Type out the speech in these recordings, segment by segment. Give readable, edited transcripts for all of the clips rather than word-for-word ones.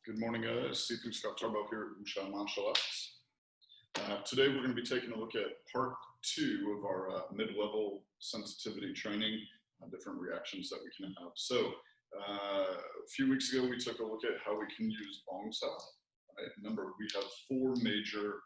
Good morning, guys. Sifu Scott Tarbell here at Wuxia Martial Arts. Today we're going to be taking a look at part 2 of our mid-level sensitivity training, different reactions that we can have. So a few weeks ago we took a look at how we can use Bong Sao. Right? Remember, we have 4 major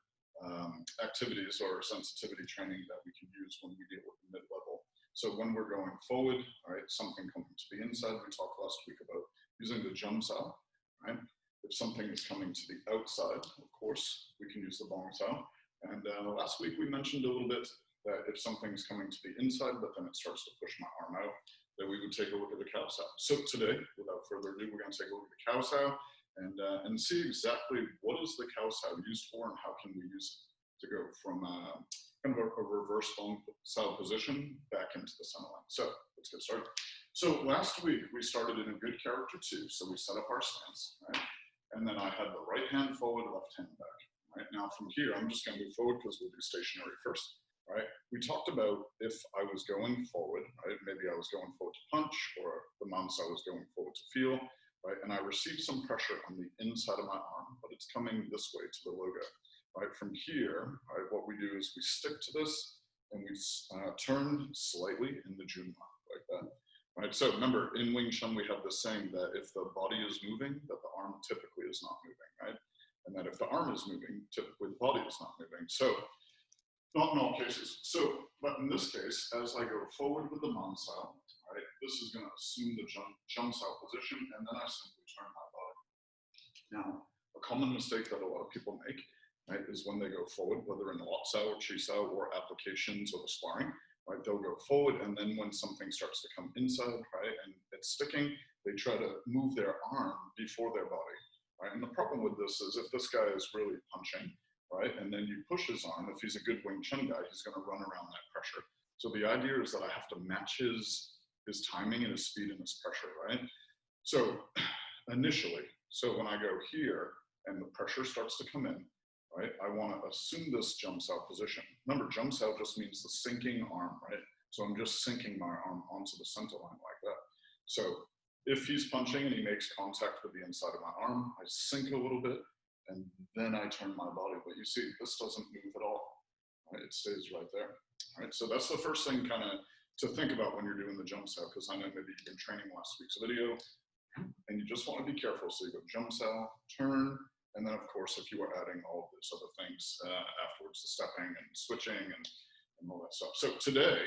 activities or sensitivity training that we can use when we deal with the mid-level. So when we're going forward, all right, something coming to the inside, we talked last week about using the Jump Sao, right? If something is coming to the outside, of course, we can use the Bong Sao. And last week we mentioned a little bit that if something is coming to the inside, but then it starts to push my arm out, then we would take a look at the Cow Sao. So today, without further ado, we're going to take a look at the Cow Sao and see exactly what is the Cow Sao used for and how can we use it to go from kind of a reverse Bong Sao position back into the center line. So let's get started. So last week we started in a good character 2. So we set up our stance, right? And then I had the right hand forward, left hand back. Right now from here, I'm just going to move forward because we'll do stationary first. Right? We talked about if I was going forward, right? Maybe I was going forward to punch, or the months I was going forward to feel, right? And I received some pressure on the inside of my arm, but it's coming this way to the logo. Right? From here, right, what we do is we stick to this and we turn slightly in the Junma, like that. Right, so remember, in Wing Tsun, we have this saying that if the body is moving, that the arm typically is not moving, right? And that if the arm is moving, typically the body is not moving. So, not in all cases. So, but in this case, as I go forward with the Man Sao, right, this is going to assume the Jump Sao position, and then I simply turn my body. Now, a common mistake that a lot of people make, right, is when they go forward, whether in Lot Sao or Chi Sao or applications or the sparring, right, they'll go forward, and then when something starts to come inside, right, and it's sticking, they try to move their arm before their body, right? And the problem with this is if this guy is really punching, right, and then you push his arm, if he's a good Wing Chun guy, he's going to run around that pressure. So the idea is that I have to match his timing and his speed and his pressure, right? So initially, so when I go here and the pressure starts to come in, right, I want to assume this Jump Sao position. Remember, Jump Sao just means the sinking arm, right? So I'm just sinking my arm onto the center line like that. So if he's punching and he makes contact with the inside of my arm, I sink a little bit, and then I turn my body. But you see, this doesn't move at all, right? It stays right there, right? So that's the first thing kind of to think about when you're doing the Jump Sao, because I know maybe you've been training last week's video, and you just want to be careful. So you go Jump Sao, turn, and then, of course, if you are adding all of these other things afterwards, the stepping and switching and all that stuff. So today,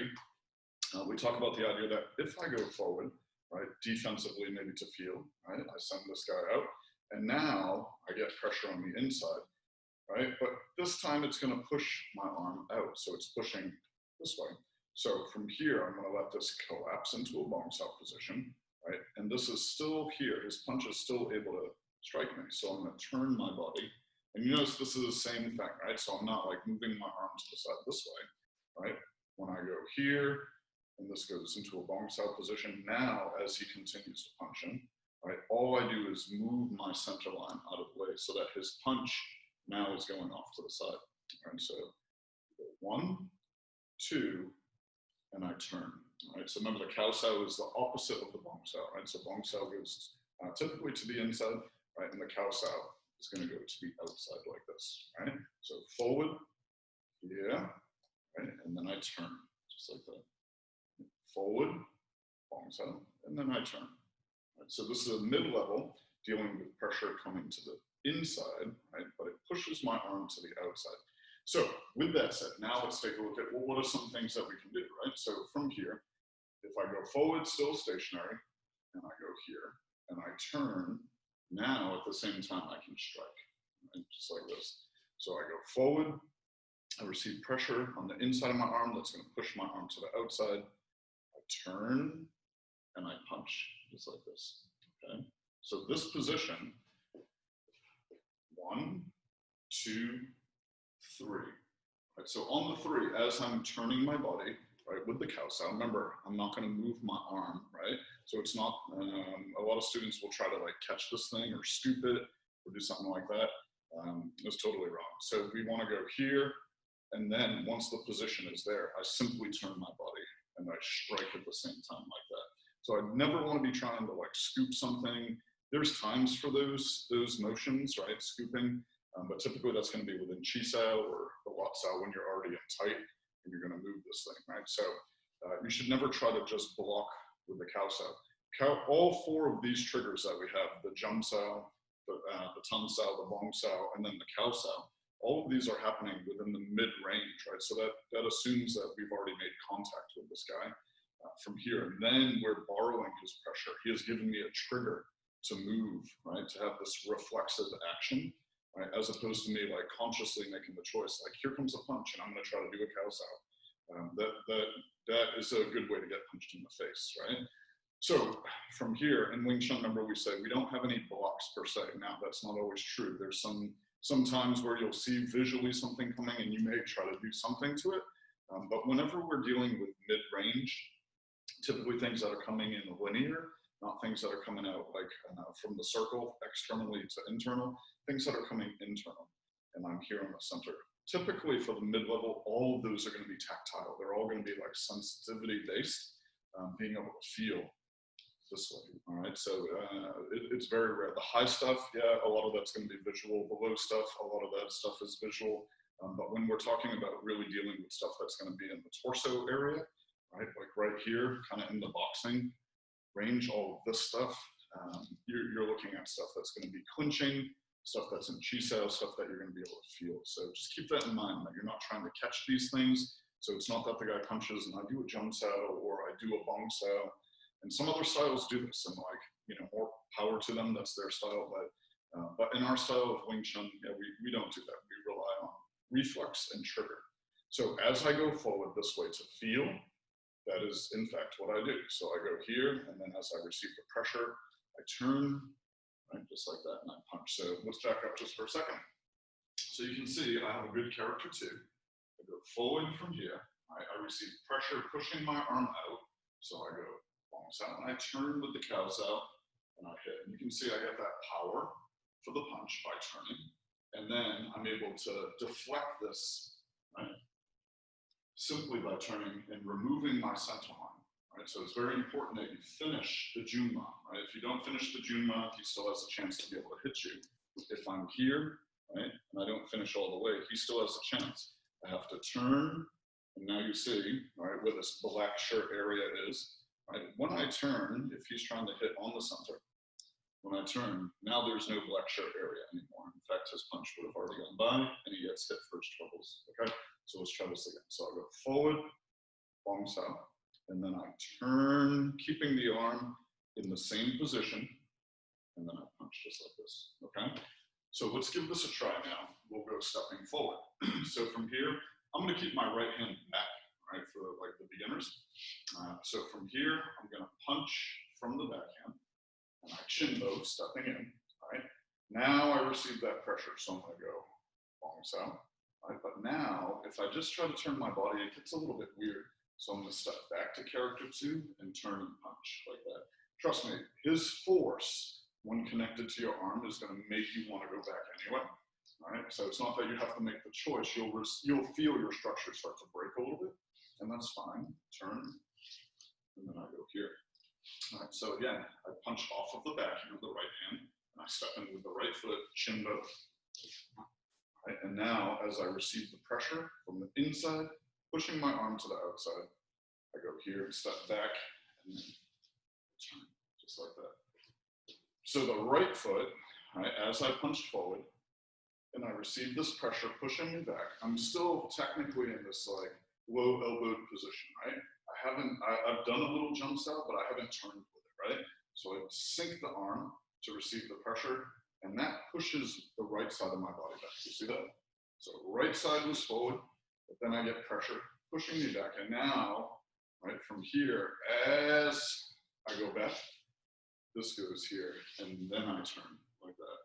we talk about the idea that if I go forward, right, defensively, maybe to feel, right, I send this guy out, and now I get pressure on the inside, right? But this time it's going to push my arm out, so it's pushing this way. So from here, I'm going to let this collapse into a Bong Sao position, right? And this is still here. His punch is still able to strike me. So I'm going to turn my body. And you notice this is the same thing, right? So I'm not like moving my arm to the side this way, right? When I go here, and this goes into a Bong Sao position, now as he continues to punch in, right, all I do is move my center line out of the way so that his punch now is going off to the side. Right? So 1, 2, and I turn. Right? So remember, the Cow Sao is the opposite of the Bong Sao, right? So Bong Sao goes typically to the inside, right, and the Cow Sao is going to go to the outside like this, right? So forward, yeah, right, and then I turn, just like that. Forward, Bong Sao, and then I turn. Right? So this is a mid-level dealing with pressure coming to the inside, right, but it pushes my arm to the outside. So with that said, now let's take a look at, well, what are some things that we can do, right? So from here, if I go forward, still stationary, and I go here, and I turn, now at the same time I can strike, right? Just like this. So I go forward, I receive pressure on the inside of my arm that's going to push my arm to the outside. I turn, and I punch, just like this, okay? So this position, 1, 2, 3. Right? So on the 3, as I'm turning my body, right, with the Cow Sao, remember, I'm not going to move my arm, right? So it's not, a lot of students will try to like catch this thing or scoop it or do something like that. It's totally wrong. So we want to go here, and then once the position is there, I simply turn my body and I strike at the same time like that. So I never want to be trying to like scoop something There's times for those motions, right? Scooping, but typically that's going to be within chi sao or the wat sao when you're already in tight and you're going to move this thing, right? So you should never try to just block with the cow sao. All four of these triggers that we have, the jump sao, the tum sao, the bong sao, and then the cow sao, all of these are happening within the mid-range, right? So that assumes that we've already made contact with this guy from here. And then we're borrowing his pressure. He has given me a trigger to move, right? To have this reflexive action, right? As opposed to me like consciously making the choice, like here comes a punch and I'm gonna try to do a cow sao. That is a good way to get punched in the face, right? So from here in Wing Chun, remember we said we don't have any blocks per se. Now that's not always true. There's some times where you'll see visually something coming and you may try to do something to it. But whenever we're dealing with mid-range, typically things that are coming in linear, not things that are coming out like from the circle externally to internal, things that are coming internal. And I'm here in the center. Typically for the mid-level, all of those are going to be tactile. They're all going to be like sensitivity based, being able to feel this way, all right? So it's very rare. The high stuff, yeah, a lot of that's going to be visual. The low stuff, a lot of that stuff is visual. But when we're talking about really dealing with stuff that's going to be in the torso area, right, like right here, kind of in the boxing range, all of this stuff, you're looking at stuff that's going to be clinching, stuff that's in chi sao, stuff that you're going to be able to feel. So just keep that in mind, that you're not trying to catch these things. So it's not that the guy punches and I do a jump sao or I do a bong sao. And some other styles do this, and like, you know, more power to them, that's their style. But in our style of Wing Chun, yeah, we don't do that. We rely on reflex and trigger. So as I go forward this way to feel, that is in fact what I do. So I go here, and then as I receive the pressure, I turn, right, just like that, and I punch. So let's back up just for a second. So you can see I have a good character too. I go forward from here. I receive pressure pushing my arm out. So I go bong sao, and I turn with the cow sao, and I hit. And you can see I get that power for the punch by turning. And then I'm able to deflect this, right, simply by turning and removing my center line, right? So it's very important that you finish the junma, right? If you don't finish the junma, he still has a chance to be able to hit you. If I'm here, right, and I don't finish all the way, he still has a chance. I have to turn, and now you see, right, where this black shirt area is, right? When I turn, if he's trying to hit on the center, when I turn, now there's no black shirt area anymore. In fact, his punch would have already gone by, and he gets hit for his troubles, okay? So let's try this again. So I'll go forward, bong sao, and then I turn, keeping the arm in the same position, and then I punch just like this, okay? So let's give this a try now. We'll go stepping forward. So from here, I'm gonna keep my right hand back, right, for like the beginners. So from here, I'm gonna punch from the backhand, and I chin bow, stepping in, right? Now I receive that pressure, so I'm gonna go bong sao, right? But now, if I just try to turn my body, it gets a little bit weird. So I'm gonna step back to character 2 and turn and punch like that. Trust me, his force, when connected to your arm, is gonna make you wanna go back anyway. Right? So it's not that you have to make the choice. You'll feel your structure start to break a little bit, and that's fine. Turn, and then I go here. All right, so again, I punch off of the backhand with the right hand, and I step in with the right foot, chin bow. Right, and now, as I receive the pressure from the inside, pushing my arm to the outside, I go here and step back, and then turn, just like that. So the right foot, right, as I punched forward, and I receive this pressure pushing me back, I'm still technically in this like low elbowed position, right? I've done a little jump sao, but I haven't turned with it, right? So I sink the arm to receive the pressure, and that pushes the right side of my body back. You see that? So right side was forward, but then I get pressure pushing me back. And now, right, from here, as I go back, this goes here, and then I turn like that.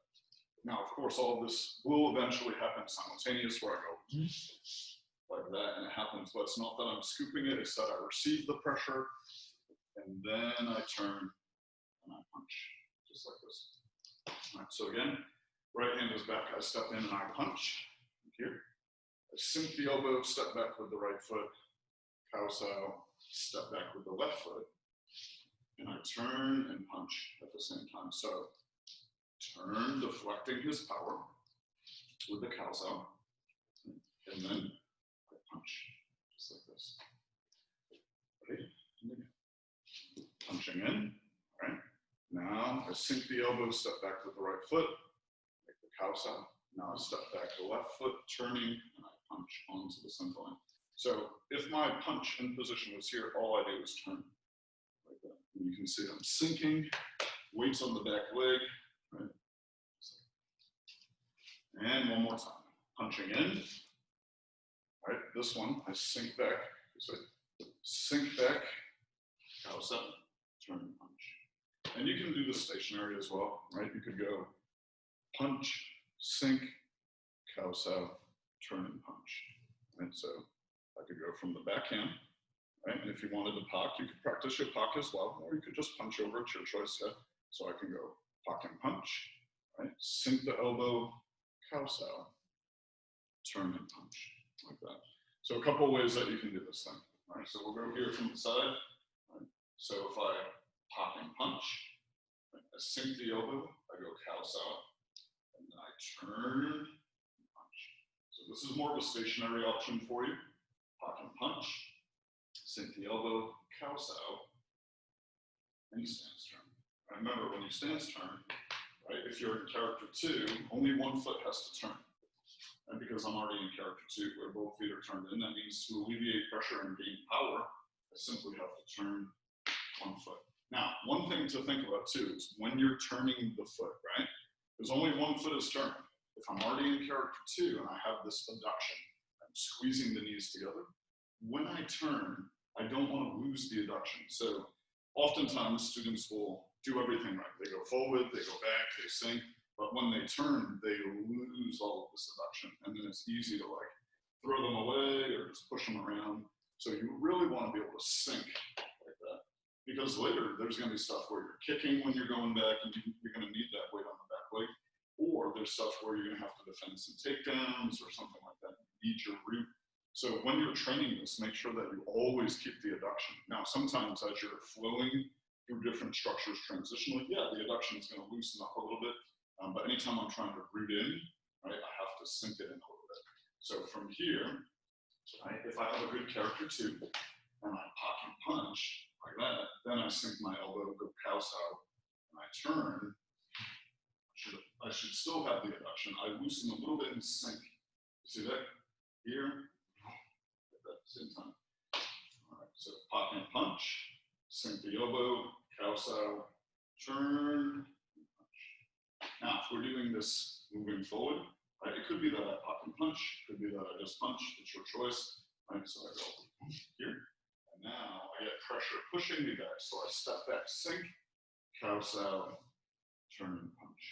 Now, of course, all of this will eventually happen simultaneous, where I go like that, and it happens, but it's not that I'm scooping it, it's that I receive the pressure, and then I turn, and I punch, just like this. All right, so again, right hand is back, I step in and I punch, here. I sink the elbow, step back with the right foot, cow sao, step back with the left foot, and I turn and punch at the same time. So turn, deflecting his power with the cow sow, and then I punch, just like this. Okay, punching in, all right? Now I sink the elbow, step back with the right foot, make the cow sow. Now I step back the left foot, turning, and I punch onto the center line. So if my punch in position was here, all I do is turn like that. And you can see I'm sinking, weights on the back leg, right? And one more time, punching in. All right, this one, I sink back, so sink back, cow sow, turn and punch. And you can do this stationary as well, right? You could go punch, sink, cow sow, turn and punch. Right, so I could go from the backhand, right? And if you wanted to pock, you could practice your pock as well, or you could just punch over, it's your choice. Yeah? So I can go pock and punch, right? Sink the elbow, cow sow, turn and punch, like that. So a couple of ways that you can do this thing. All right, so we'll go here from the side. Right? So if I pock and punch, right? I sink the elbow, I go cow sow, and then I turn and punch. So this is more of a stationary option for you. Pock and punch, sink the elbow, cow sow, and you stance turn. Remember, when you stance turn, right, if you're in character 2, only one foot has to turn. And because I'm already in character 2, where both feet are turned in, that means to alleviate pressure and gain power, I simply have to turn one foot. Now, one thing to think about too is when you're turning the foot, right, there's only one foot is turning. If I'm already in character 2 and I have this adduction, I'm squeezing the knees together, when I turn, I don't want to lose the adduction. So oftentimes students will do everything right. They go forward, they go back, they sink, but when they turn, they lose all of this adduction. And then it's easy to like throw them away or just push them around. So you really want to be able to sink like that. Because later there's going to be stuff where you're kicking when you're going back and you're going to need that weight on the back leg. Or there's stuff where you're going to have to defend some takedowns or something like that. You need your root. So when you're training this, make sure that you always keep the adduction. Now, sometimes as you're flowing through different structures transitionally, yeah, the adduction is going to loosen up a little bit. But anytime I'm trying to root in, right, I have to sink it in a little bit. So from here, right, if I have a good character 2, and I pock and punch like that, then I sink my elbow, go cow sow, and I turn. I should still have the adduction. I loosen a little bit and sink. You see that? Here, at the same time. All right, so pock and punch, sink the elbow, cow sow, turn, punch. Now, if we're doing this moving forward, right, it could be that I pock and punch, it could be that I just punch, it's your choice. Right, so I go here, and now I get pressure pushing me back. So I step back, sink, cow sow, turn and punch.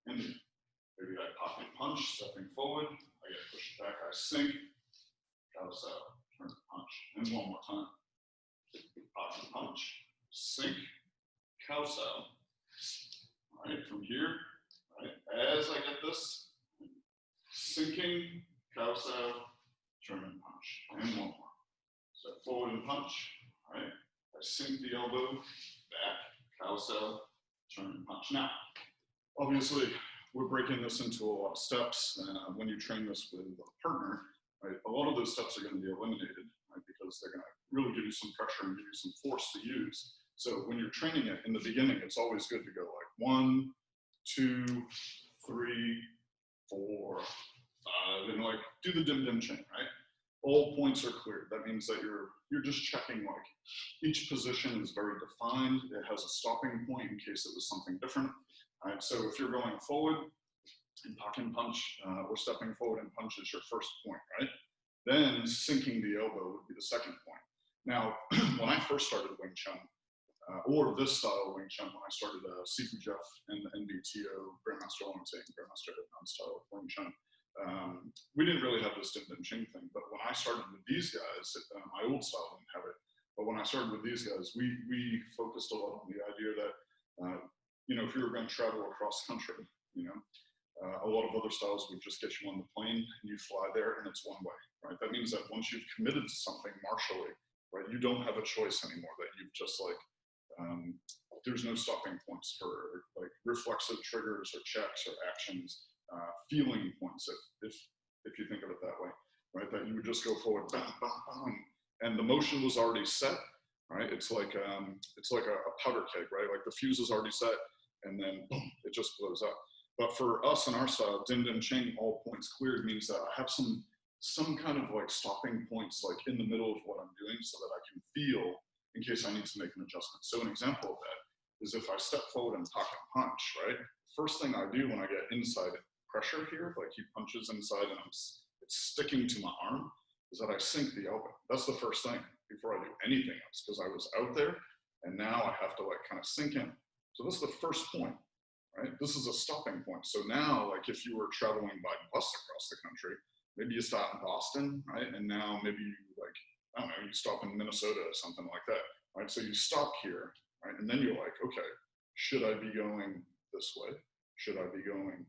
And maybe I pock and punch, stepping forward, I get pushed back, I sink, cow sow, turn and punch. And one more time. Pock and punch, sink, cow sow. All right, from here, right, as I get this, sinking, cow sow, turn and punch. And one more. Step forward and punch. All right, I sink the elbow, back, cow sow, turn and punch. Now, obviously, we're breaking this into a lot of steps. When you train this with a partner, right, a lot of those steps are going to be eliminated, right, because they're going to really give you some pressure and give you some force to use. So when you're training it in the beginning, it's always good to go like 1, 2, 3, 4, 5, and like do the dim chain, right? All points are clear. That means that you're just checking like each position is very defined. It has a stopping point in case it was something different. Right, so if you're going forward and pock and punch, or stepping forward and punch is your first point, right? Then sinking the elbow would be the second point. Now, when I first started Wing Chun, or this style of Wing Chun, when I started Sifu Jeff and the NBTO, Grandmaster Wellington, Grandmaster Hitman style of Wing Chun, we didn't really have this dim ching thing. But when I started with these guys, my old style didn't have it. But when I started with these guys, we focused a lot on the idea that you know, if you were going to travel across country, you know, a lot of other styles would just get you on the plane and you fly there and it's one way, right? That means that once you've committed to something martially, right, you don't have a choice anymore, that you've just like there's no stopping points for like reflexive triggers or checks or actions, feeling points, if you think of it that way, right? That you would just go forward, bam, bam, bam, and the motion was already set, right? It's like a powder keg, right? Like the fuse is already set, and then boom, it just blows up. But for us in our style, dim dim ching, all points cleared, means that I have some kind of like stopping points like in the middle of what I'm doing, so that I can feel in case I need to make an adjustment. So an example of that is if I step forward and pocket punch, right? First thing I do when I get inside pressure here, like he punches inside and it's sticking to my arm, is that I sink the elbow. That's the first thing before I do anything else, because I was out there and now I have to like kind of sink in. So this is the first point, right? This is a stopping point. So now, like if you were traveling by bus across the country, maybe you stop in Boston, right? And now maybe you like, I don't know, you stop in Minnesota or something like that, right? So you stop here, right? And then you're like, okay, should I be going this way? Should I be going,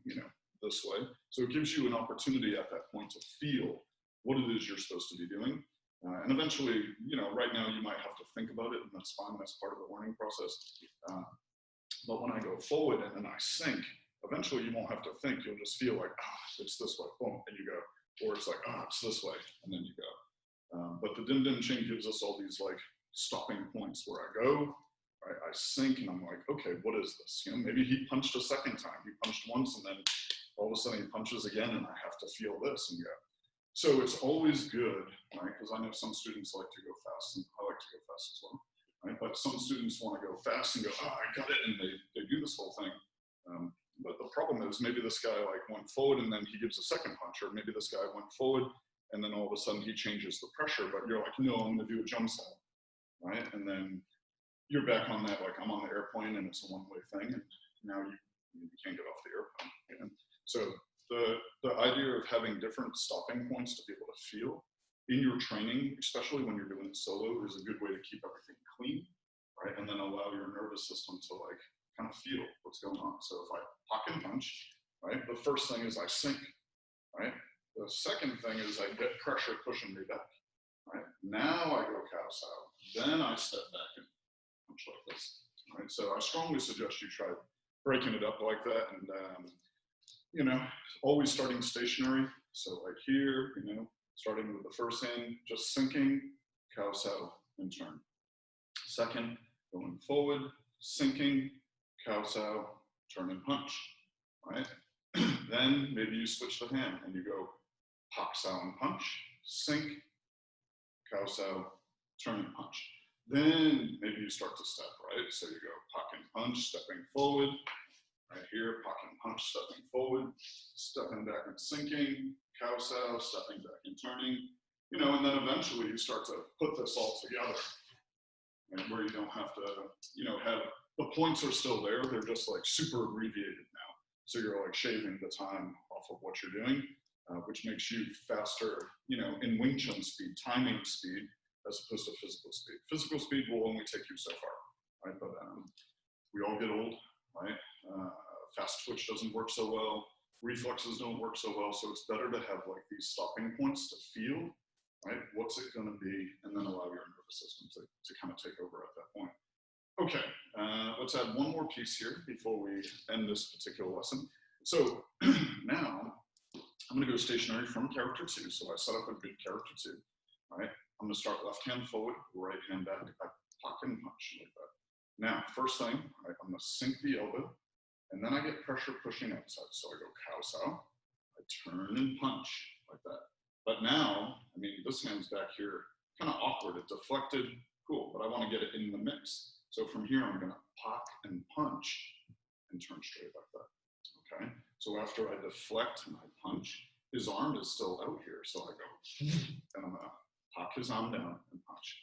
this way? So it gives you an opportunity at that point to feel what it is you're supposed to be doing. And eventually, right now you might have to think about it, and that's fine, that's part of the learning process. But when I go forward and then I sink, eventually you won't have to think, you'll just feel like, it's this way, boom, and you go. Or it's like, it's this way, and then you go. But the dim dim ching gives us all these like stopping points where I go, right, I sink, and I'm like, okay, what is this? Maybe he punched a second time. He punched once, and then all of a sudden he punches again, and I have to feel this and go. So it's always good, right? Because I know some students like to go fast, and I like to go fast as well, right? But some students want to go fast and go, I got it, and they do this whole thing. But the problem is maybe this guy like went forward and then he gives a second punch, or maybe this guy went forward and then all of a sudden he changes the pressure, but you're like, no, I'm gonna do a jump side, right? And then you're back on that, like I'm on the airplane and it's a one-way thing, and now you can't get off the airplane. So the idea of having different stopping points to be able to feel in your training, especially when you're doing it solo, is a good way to keep everything clean, right? And then allow your nervous system to like kind of feel what's going on. So if I pocket punch, right, the first thing is I sink, right? The second thing is I get pressure pushing me back, right? Now I go cow sow, then I step back and punch like this, right? So I strongly suggest you try breaking it up like that, and always starting stationary. So like here, starting with the first hand, just sinking, cow sow, and turn. Second, going forward, sinking, cow sow, turn and punch, right? Then maybe you switch the hand and you go pop sow and punch, sink, cow sow, turn and punch. Then maybe you start to step, right? So you go pock and punch, stepping forward, right here, pock and punch, stepping forward, stepping back and sinking, cow sow, stepping back and turning, and then eventually you start to put this all together, right? Where you don't have to, have the points are still there, they're just like super abbreviated now. So you're like shaving the time off of what you're doing, which makes you faster, in Wing Tsun speed, timing speed, as opposed to physical speed. Physical speed will only take you so far, right? But we all get old, right? Fast twitch doesn't work so well, reflexes don't work so well, so it's better to have like these stopping points to feel, right? What's it gonna be, and then allow your nervous system to kind of take over at that point. Okay, let's add one more piece here before we end this particular lesson. So now I'm gonna go stationary from character 2. So I set up a good character 2, right? I'm gonna start left hand forward, right hand back, I pock and punch like that. Now, first thing, right, I'm gonna sink the elbow, and then I get pressure pushing outside. So I go cow sow, I turn and punch like that. But now, this hand's back here, kind of awkward, it deflected, cool, but I wanna get it in the mix. So from here, I'm gonna pock and punch and turn straight like that, okay? So after I deflect and I punch, his arm is still out here. So I go, and I'm gonna pock his arm down and punch.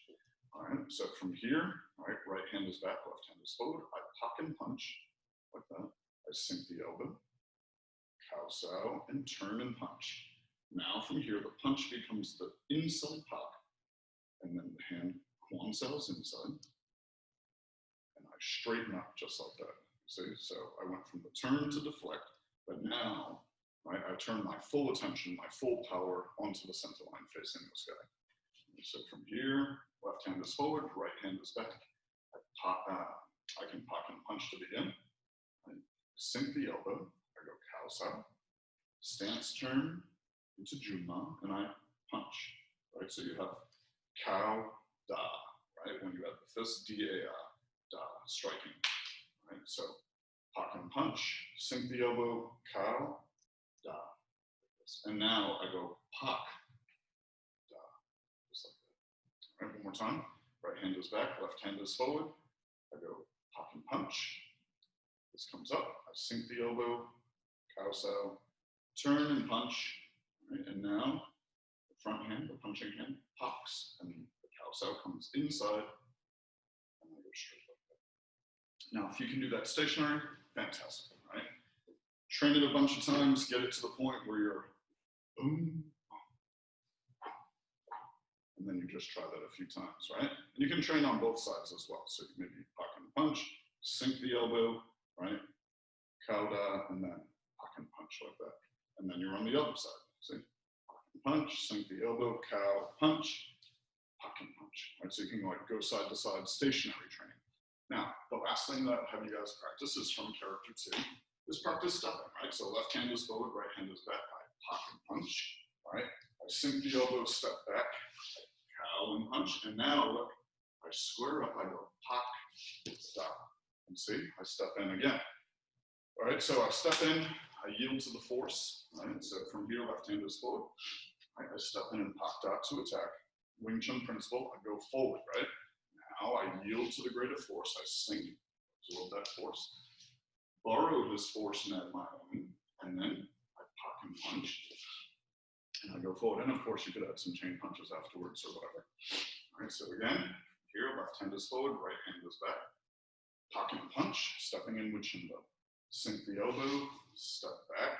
All right, so from here, all right hand is back, left hand is forward. I pock and punch like that. I sink the elbow, cow sow, and turn and punch. Now from here, the punch becomes the inside pock, and then the hand quan sows inside. And I straighten up just like that. See, so I went from the turn to deflect, but now, right, I turn my full attention, my full power onto the center line facing this guy. And so from here, left hand is forward, right hand is back. I I can pock and punch to begin. I sink the elbow, I go cow sao, stance turn into Junma, and I punch, right? So you have cow, da, right? When you have the fist, da, da, striking, right? So pock and punch, sink the elbow, cow, da. And now I go pock, da, just like that. Right, one more time. Right hand is back, left hand is forward. I go pock and punch. This comes up, I sink the elbow, cow sao, turn and punch, right? And now the front hand, the punching hand, pocks, and the cow sao comes inside, and I go straight like that. Now, if you can do that stationary, fantastic, right? Train it a bunch of times, get it to the point where you're boom, and then you just try that a few times, right? And you can train on both sides as well. So maybe pock and punch, sink the elbow, right? Cow da, and then pock and punch like that. And then you're on the other side. See? Pock and punch, sink the elbow, cow, punch, pock and punch. Right? So you can like go side to side stationary training. Now, the last thing that I'll have you guys practice is from character 2, is practice stepping, right? So left hand is forward, right hand is back. I pock and punch, right? I sink the elbow, step back, cow and punch. And now look, I square up, I go pock, stop. And see, I step in again. All right, so I step in, I yield to the force, right? So from here, left hand is forward. Right? I step in and pock dot to attack. Wing Chun principle, I go forward, right? Now I yield to the greater force, I sink, absorb that force, borrow this force and add my own, and then I pock and punch, and I go forward. And of course, you could add some chain punches afterwards or whatever. All right, so again, here, left hand is forward, right hand is back. Pock and punch, stepping in with Shinbo. Sink the elbow, step back,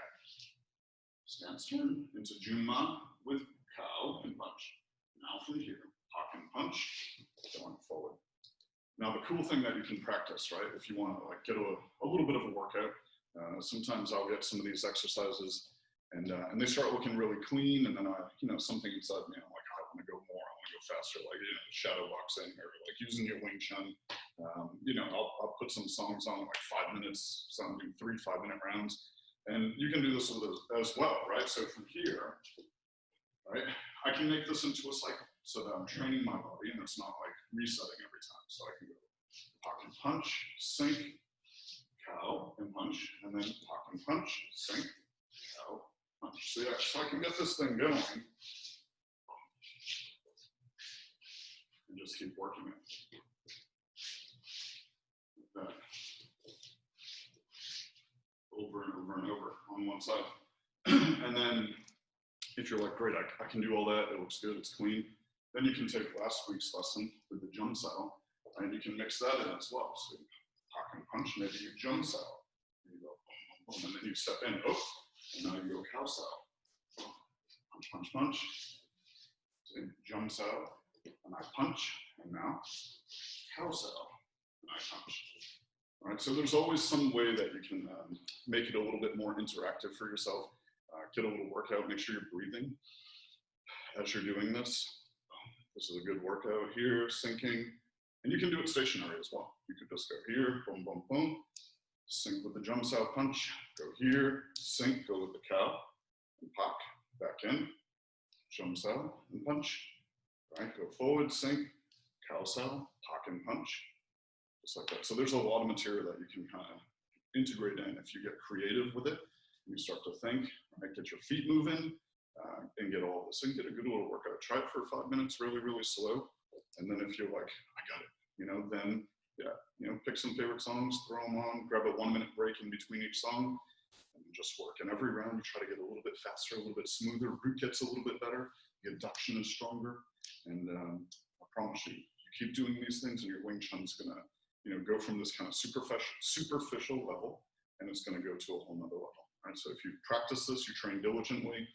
stance turn into Junma with cow and punch. Now from here, pock and punch, going forward. Now the cool thing that you can practice, right, if you want to like get a little bit of a workout, sometimes I'll get some of these exercises and they start looking really clean, and then something inside me, I'm like, I want to go more, I want to go faster, like shadow boxing or like using your Wing Chun. I'll put some songs on like 5 minutes, some do 3 5-minute rounds, and you can do this with as well, right? So from here, right, I can make this into a cycle so that I'm training my body and it's not like resetting every time. So I can go pock and punch, sink, cow and punch, and then pock and punch, sink, cow, punch. So I can get this thing going and just keep working it. Like that. Over and over and over on one side. And then if you're like, great, I can do all that, it looks good, it's clean, then you can take last week's lesson with the jump sao, and you can mix that in as well. So pock and punch, maybe you jump sao, and you go boom, boom, boom, and then you step in, oh, and now you go cow sao, punch, punch, punch, so jump sao, and I punch, and now cow sao, and I punch. All right, so there's always some way that you can make it a little bit more interactive for yourself. Get a little workout, make sure you're breathing as you're doing this. This is a good workout here, sinking. And you can do it stationary as well. You could just go here, boom, boom, boom. Sink with the jump sao punch. Go here, sink, go with the cow, and pock, back in. Jump sao and punch. Right, go forward, sink, cow sao, pock and punch. Just like that. So there's a lot of material that you can kind of integrate in if you get creative with it. You start to think, right, get your feet moving, and get all this, and get a good little workout. Try it for 5 minutes, really, really slow. And then if you're like, I got it, then, pick some favorite songs, throw them on, grab a 1-minute break in between each song, and just work. And every round, you try to get a little bit faster, a little bit smoother, root gets a little bit better, the adduction is stronger. And I promise you, you keep doing these things, and your Wing Chun's gonna, go from this kind of superficial level, and it's gonna go to a whole nother level. Right, so if you practice this, you train diligently.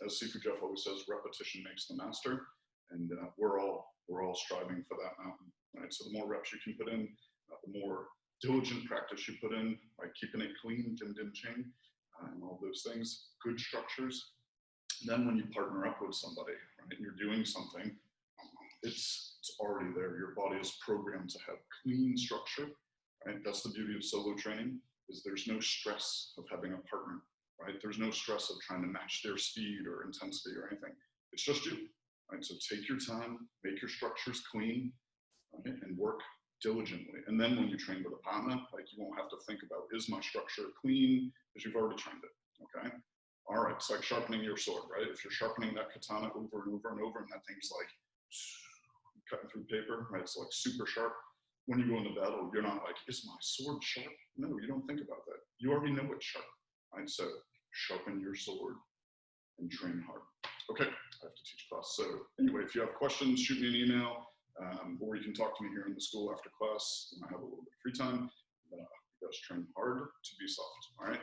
As Sifu Jeff always says, repetition makes the master, and we're all striving for that mountain. Right, so the more reps you can put in, the more diligent practice you put in, like keeping it clean, dim chain, and all those things, good structures. Then when you partner up with somebody, right, and you're doing something, it's already there. Your body is programmed to have clean structure, right? That's the beauty of solo training, is there's no stress of having a partner, right? There's no stress of trying to match their speed or intensity or anything. It's just you, right? So take your time, make your structures clean, right? And work diligently. And then when you train with a partner, like, you won't have to think about, is my structure clean, because you've already trained it, okay? All right, it's like sharpening your sword, right? If you're sharpening that katana over and over and over, and that thing's like cutting through paper, right? It's like super sharp. When you go into battle, you're not like, is my sword sharp? No, you don't think about that. You already know it's sharp, right? So sharpen your sword and train hard. Okay, I have to teach class. So anyway, if you have questions, shoot me an email, or you can talk to me here in the school after class when I have a little bit of free time. You guys train hard to be soft, all right?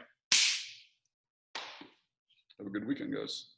Have a good weekend, guys.